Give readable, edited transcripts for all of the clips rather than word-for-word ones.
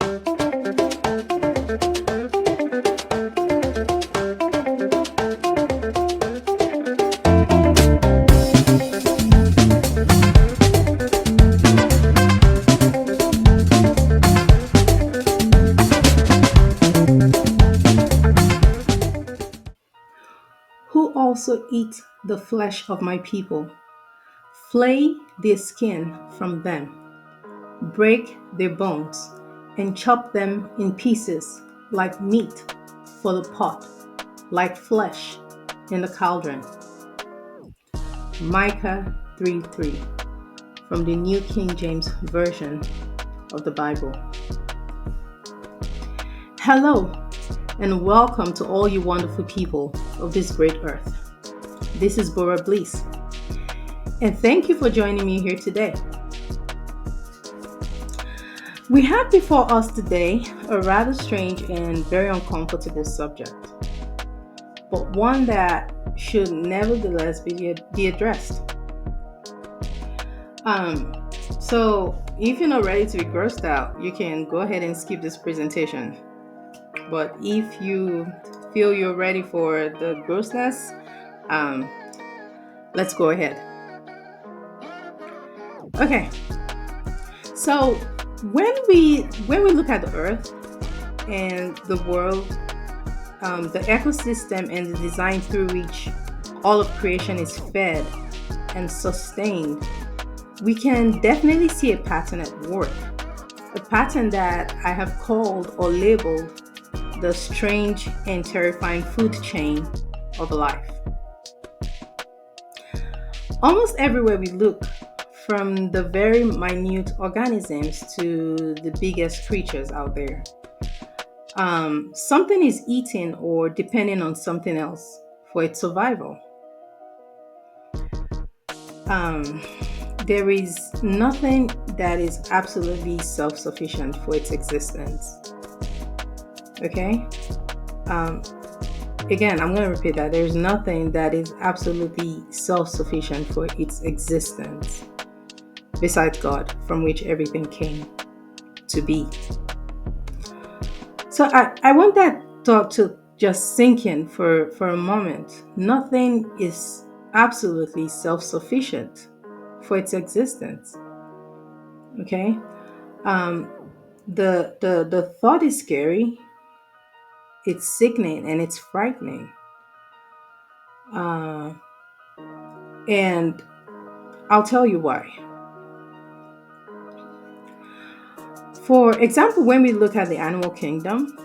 Who also eat the flesh of my people, flay their skin from them, break their bones, and chop them in pieces like meat for the pot, like flesh in the cauldron. Micah 3:3 from the New King James Version of the Bible. Hello, and welcome to all you wonderful people of this great earth. This is Bora Bliss, and thank you for joining me here today. We have before us today a rather strange and very uncomfortable subject, but one that should nevertheless be addressed. So if you're not ready to be grossed out, you can go ahead and skip this presentation. But if you feel you're ready for the grossness, let's go ahead. Okay. So when we look at the earth and the world, the ecosystem and the design through which all of creation is fed and sustained, we can definitely see a pattern at work. A pattern that I have called or labeled the strange and terrifying food chain of life. Almost everywhere we look, from the very minute organisms to the biggest creatures out there, something is eating or depending on something else for its survival. There is nothing that is absolutely self-sufficient for its existence. Okay? Again, I'm going to repeat that. There's nothing that is absolutely self-sufficient for its existence besides God, from which everything came to be. So I want that thought to just sink in for a moment. Nothing is absolutely self-sufficient for its existence. Okay? The thought is scary. It's sickening and it's frightening. And I'll tell you why. For example, when we look at the animal kingdom,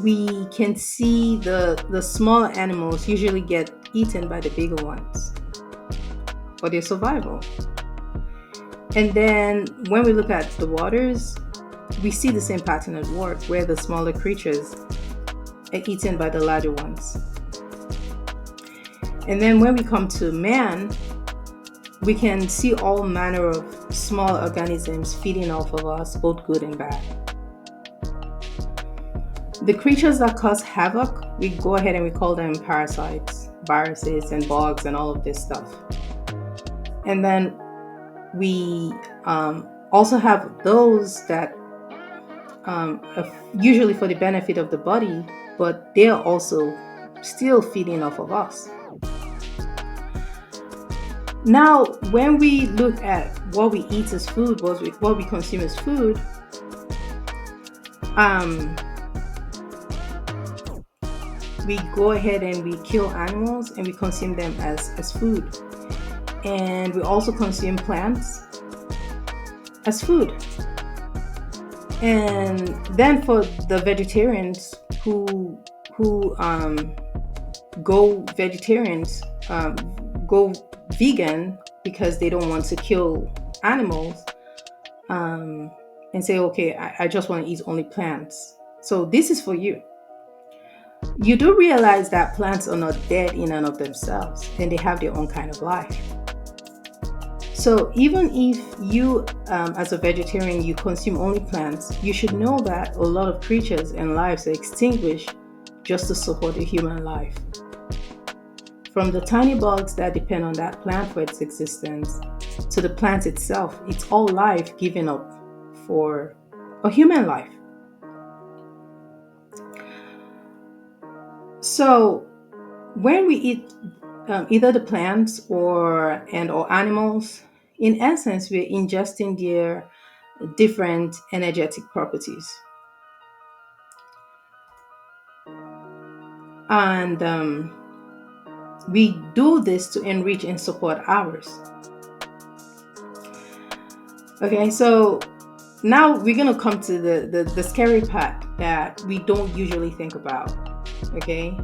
we can see the smaller animals usually get eaten by the bigger ones for their survival. And then when we look at the waters, we see the same pattern at work where the smaller creatures are eaten by the larger ones. And then when we come to man, we can see all manner of small organisms feeding off of us, both good and bad. The creatures that cause havoc, we go ahead and we call them parasites, viruses, and bugs, and all of this stuff. And then we also have those that usually for the benefit of the body, but they're also still feeding off of us. Now, when we look at what we eat as food, what we consume as food, we go ahead and we kill animals and we consume them as food. And we also consume plants as food. And then for the vegetarians who go vegan because they don't want to kill animals, and say, okay, I just want to eat only plants. So this is for you. You do realize that plants are not dead in and of themselves, and they have their own kind of life. So even if you, as a vegetarian, you consume only plants, you should know that a lot of creatures and lives are extinguished just to support a human life. From the tiny bugs that depend on that plant for its existence, to the plant itself, it's all life given up for a human life. So when we eat either the plants or animals, in essence, we're ingesting their different energetic properties, and we do this to enrich and support ours. Okay, so now we're gonna come to the scary part that we don't usually think about. Okay,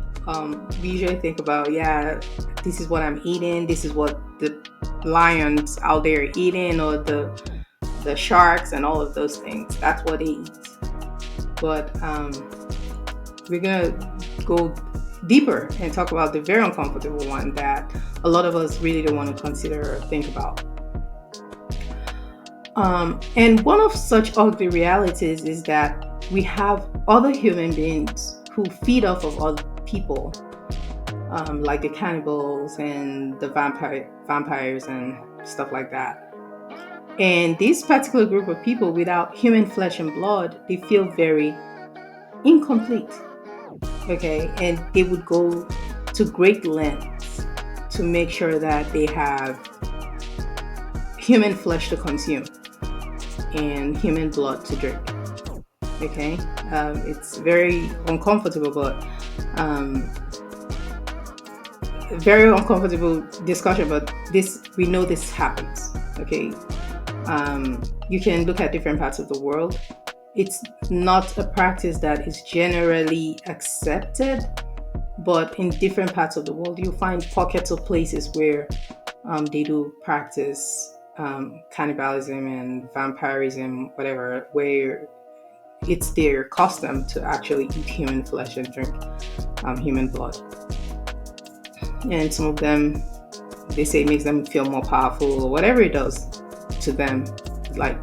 we usually think about, yeah, this is what I'm eating, this is what the lions out there are eating, or the sharks and all of those things. That's what they eat. But we're gonna go deeper and talk about the very uncomfortable one that a lot of us really don't want to consider or think about. And one of such ugly realities is that we have other human beings who feed off of other people, like the cannibals and the vampires and stuff like that. And this particular group of people, without human flesh and blood, they feel very incomplete. Okay, and they would go to great lengths to make sure that they have human flesh to consume and human blood to drink. Okay, it's very uncomfortable, but very uncomfortable discussion. But this, we know this happens. Okay, you can look at different parts of the world. It's not a practice that is generally accepted, but in different parts of the world, you'll find pockets of places where they do practice cannibalism and vampirism, whatever, where it's their custom to actually eat human flesh and drink human blood. And some of them, they say it makes them feel more powerful or whatever it does to them. Like,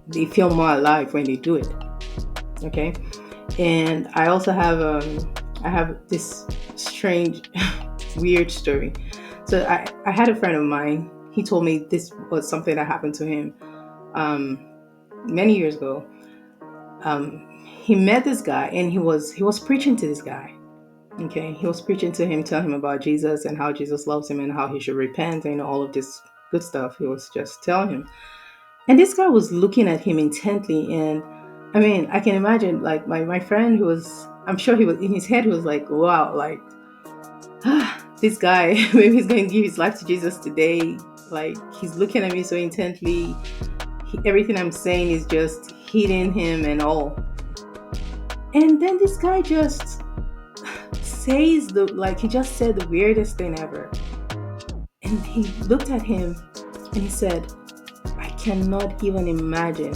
they feel more alive when they do it. Okay. And I also have I have this strange weird story. So I had a friend of mine. He told me this was something that happened to him many years ago. He met this guy, and he was preaching to this guy. Okay, he was preaching to him, telling him about Jesus and how Jesus loves him and how he should repent and all of this good stuff. He was just telling him, and this guy was looking at him intently. And I mean, I can imagine, like, my friend, who was, I'm sure he was in his head, he was like, wow, like, this guy, maybe he's going to give his life to Jesus today. Like, he's looking at me so intently. Everything I'm saying is just hitting him and all. And then this guy just says he just said the weirdest thing ever. And he looked at him and he said, I cannot even imagine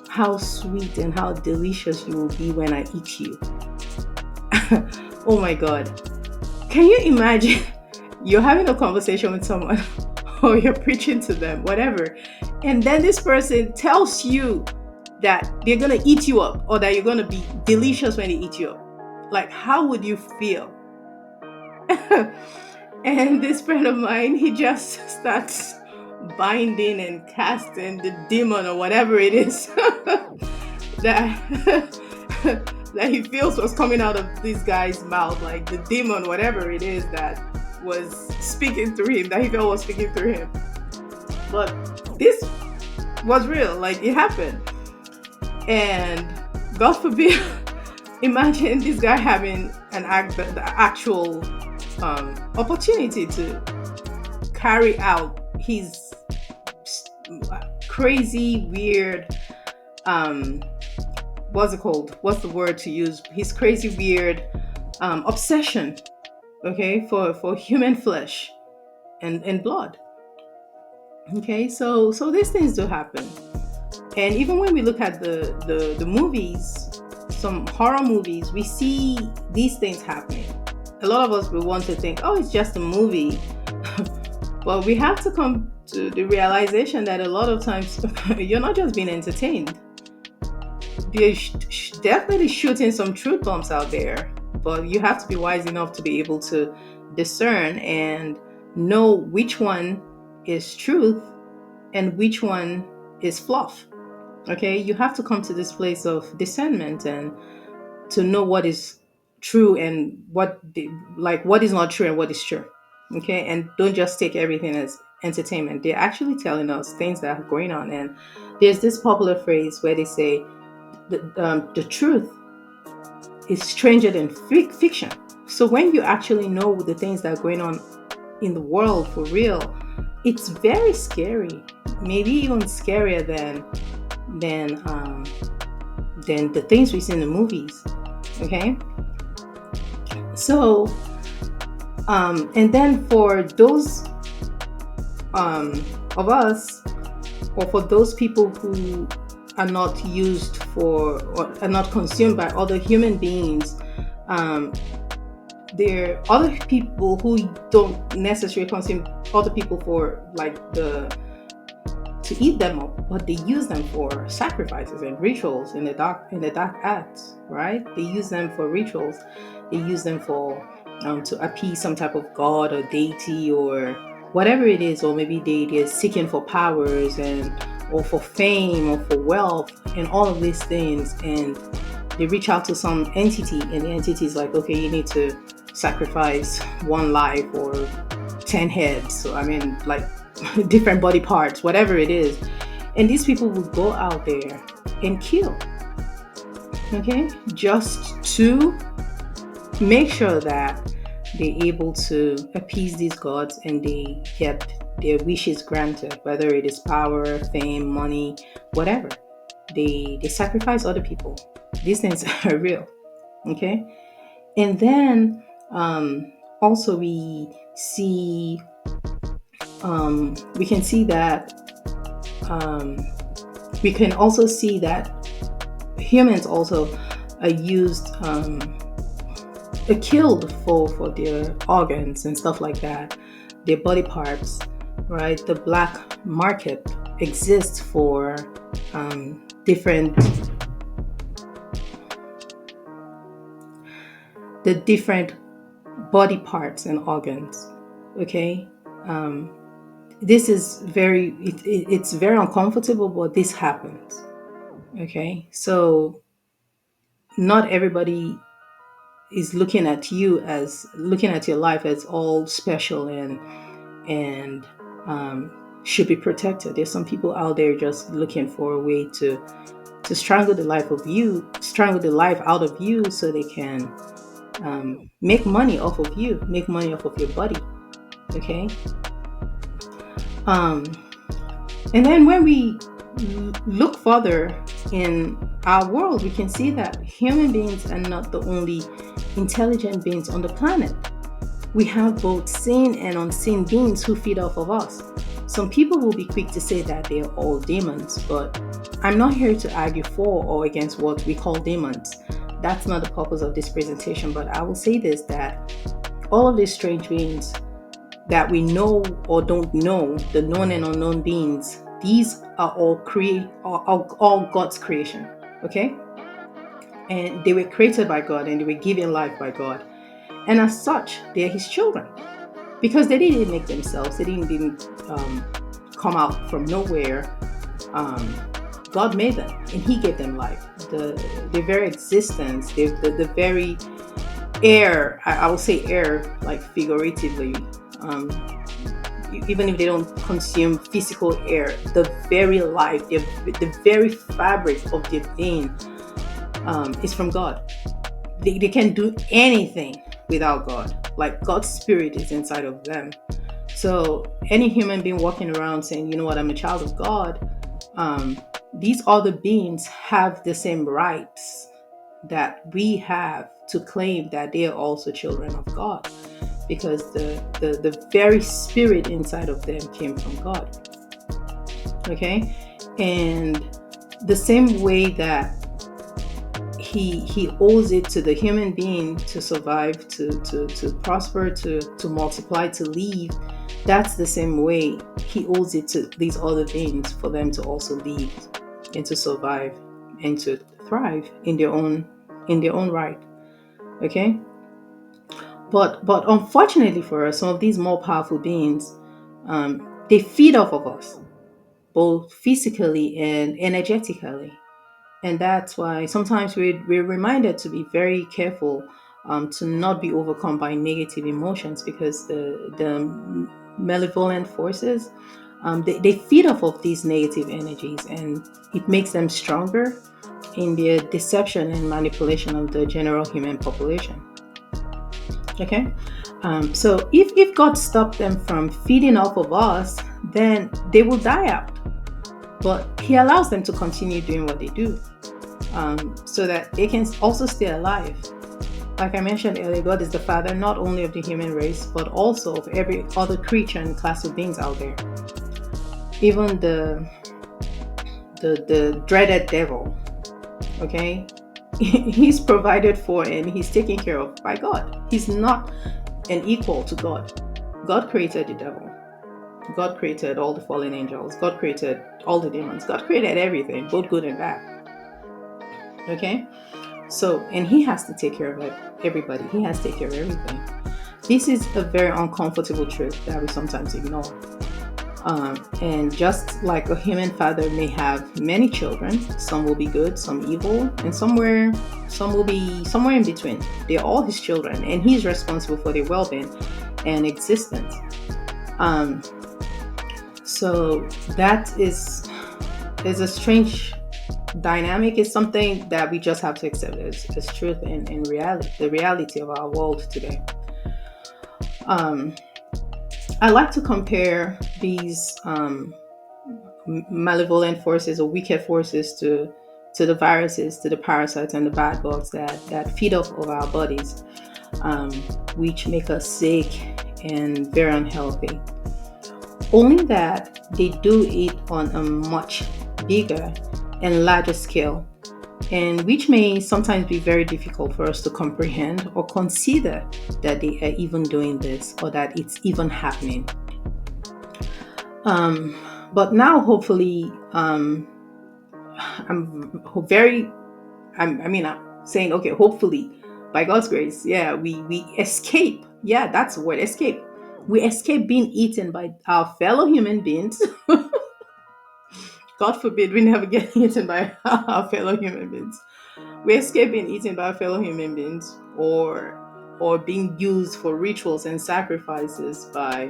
how sweet and how delicious you will be when I eat you. Oh my God. Can you imagine you're having a conversation with someone or you're preaching to them, whatever, and then this person tells you that they're going to eat you up, or that you're going to be delicious when they eat you up? Like, how would you feel? And this friend of mine, he just starts binding and casting the demon or whatever it is that that he feels was coming out of this guy's mouth, like the demon, whatever it is that was speaking through him, that he felt was speaking through him. But this was real, like, it happened. And God forbid, imagine this guy having the actual opportunity to carry out his crazy, weird, what's it called? What's the word to use? His crazy, weird obsession, okay, for human flesh and blood. Okay, so these things do happen. And even when we look at the movies, some horror movies, we see these things happening. A lot of us will want to think, oh, it's just a movie. But we have to come to the realization that a lot of times you're not just being entertained. They're definitely shooting some truth bombs out there, but you have to be wise enough to be able to discern and know which one is truth and which one is fluff. Okay, you have to come to this place of discernment and to know what is true and what is not true and what is true. Okay, and don't just take everything as entertainment. They're actually telling us things that are going on. And there's this popular phrase where they say the truth is stranger than fiction. So when you actually know the things that are going on in the world for real, it's very scary. Maybe even scarier than um, than the things we see in the movies. Okay, so and then for those um, of us, or for those people who are not used for or are not consumed by other human beings, um, there are other people who don't necessarily consume other people for like the to eat them up, but they use them for sacrifices and rituals in the dark arts, right? They use them for rituals. They use them for to appease some type of god or deity or whatever it is, or maybe they're seeking for powers and or for fame or for wealth and all of these things, and they reach out to some entity, and the entity is like, okay, you need to sacrifice one life or 10 heads. So I mean, like different body parts, whatever it is. And these people would go out there and kill, okay, just to make sure that they're able to appease these gods and they get their wishes granted, whether it is power, fame, money, whatever. They sacrifice other people. These things are real, okay? And then also we can see that um, we can also see that humans also are used are killed for their organs and stuff like that, their body parts, right? The black market exists for different the different body parts and organs. Okay, this is it's very uncomfortable, but this happens. Okay, so not everybody is looking at your life as all special and should be protected. There's some people out there just looking for a way to strangle the life out of you, so they can make money off of you, make money off of your body. Okay, um, and then when we look further in our world, we can see that human beings are not the only intelligent beings on the planet. We have both seen and unseen beings who feed off of us. Some people will be quick to say that they're all demons, but I'm not here to argue for or against what we call demons. That's not the purpose of this presentation, but I will say this, that all of these strange beings that we know or don't know, the known and unknown beings, these are all God's creation. Okay? And they were created by God and they were given life by God. And as such, they're his children. Because they didn't make themselves, they didn't come out from nowhere. God made them and he gave them life. The very existence, the very air, I will say air like figuratively, even if they don't consume physical air, the very life, the very fabric of their being is from God. They can't do anything without God. Like God's spirit is inside of them. So any human being walking around saying, you know what, I'm a child of God, these other beings have the same rights that we have to claim that they are also children of God, because the very spirit inside of them came from God. Okay? And the same way that he owes it to the human being to survive, to prosper, to multiply, to live, that's the same way he owes it to these other beings for them to also live and to survive and to thrive in their own right. Okay, but unfortunately for us, some of these more powerful beings, they feed off of us. both physically and energetically. And that's why sometimes we're reminded to be very careful, to not be overcome by negative emotions, because the malevolent forces, they feed off of these negative energies, and it makes them stronger in their deception and manipulation of the general human population. Okay. So if God stopped them from feeding off of us, then they will die out. But He allows them to continue doing what they do, so that they can also stay alive. Like I mentioned earlier, God is the Father not only of the human race, but also of every other creature and class of beings out there. Even the dreaded devil, okay? He's provided for and he's taken care of by God. He's not an equal to God. God created the devil. God created all the fallen angels. God created all the demons. God created everything, both good and bad. Okay? So, and He has to take care of everybody. He has to take care of everything. This is a very uncomfortable truth that we sometimes ignore. And just like a human father may have many children, some will be good, some evil, and some will be somewhere in between. They're all His children, and He's responsible for their well-being and existence. Um, so that is a strange dynamic. Is something that we just have to accept as truth and reality, the reality of our world today. Um, I like to compare these malevolent forces or wicked forces to the viruses, to the parasites and the bad bugs that feed off of our bodies, um, which make us sick and very unhealthy. Only that they do it on a much bigger and larger scale, and which may sometimes be very difficult for us to comprehend or consider that they are even doing this or that it's even happening. Um, but now, hopefully, I'm very, I'm saying, okay, hopefully, by God's grace, yeah, we escape. Yeah, that's the word, escape. We escape being eaten by our fellow human beings. God forbid we never get eaten by our fellow human beings. We escape being eaten by our fellow human beings, or being used for rituals and sacrifices by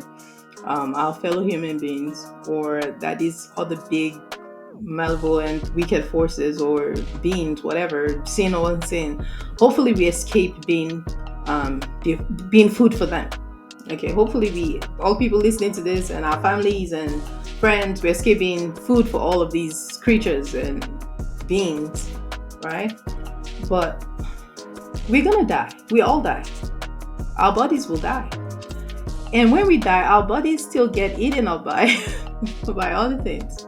our fellow human beings, or that is other big malevolent wicked forces or beings, whatever, sin or unseen. Hopefully we escape being food for them. Okay, hopefully we, all people listening to this, and our families and friends, we escape being food for all of these creatures and beings, right? But we're gonna die. We all die. Our bodies will die. And when we die, our bodies still get eaten up by by other things.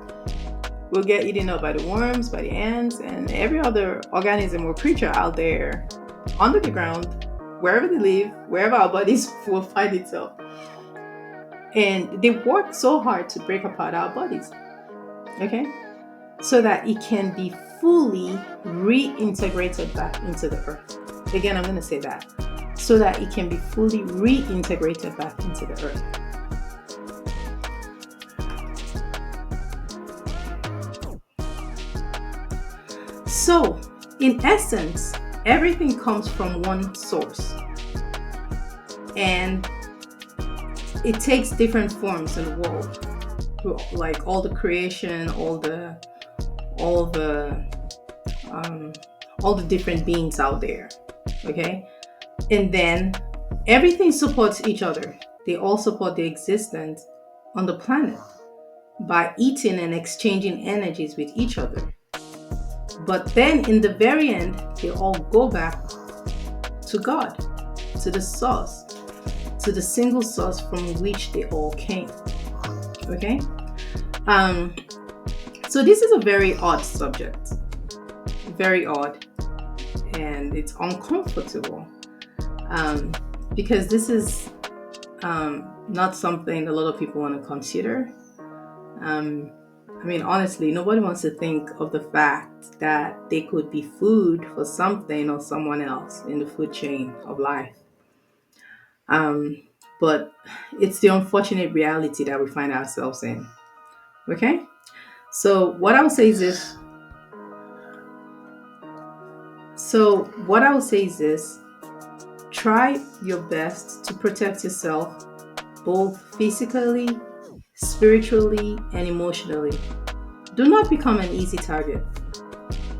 We'll get eaten up by the worms, by the ants, and every other organism or creature out there under the ground, wherever they live, wherever our bodies will find itself. And they work so hard to break apart our bodies, okay? So that it can be fully reintegrated back into the earth. Again, I'm going to say that. So that it can be fully reintegrated back into the earth. So, in essence, everything comes from one source. And it takes different forms in the world. Like all the creation, all the um, all the different beings out there. Okay? And then everything supports each other. They all support the existence on the planet by eating and exchanging energies with each other. But then in the very end, they all go back to God, to the source, to the single source from which they all came. Okay? So this is a very odd subject. Very odd. And it's uncomfortable. Because this is not something a lot of people want to consider. Honestly, nobody wants to think of the fact that they could be food for something or someone else in the food chain of life. But it's the unfortunate reality that we find ourselves in. Okay? So what I would say is this. So what I would say is this. Try your best to protect yourself both physically, spiritually, and emotionally. Do not become an easy target.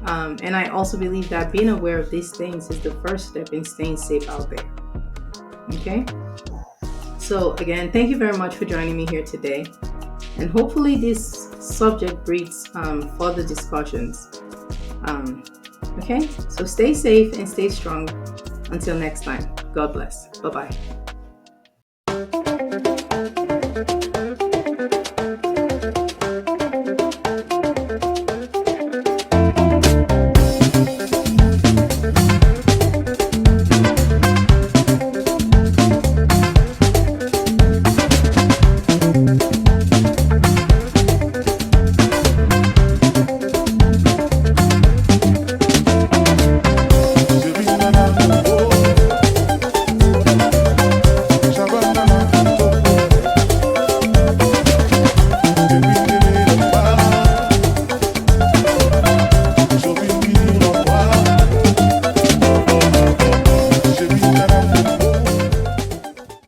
And I also believe that being aware of these things is the first step in staying safe out there. Okay? So, again, thank you very much for joining me here today. And hopefully, this subject breeds further discussions. Okay? So, stay safe and stay strong. Until next time, God bless. Bye bye.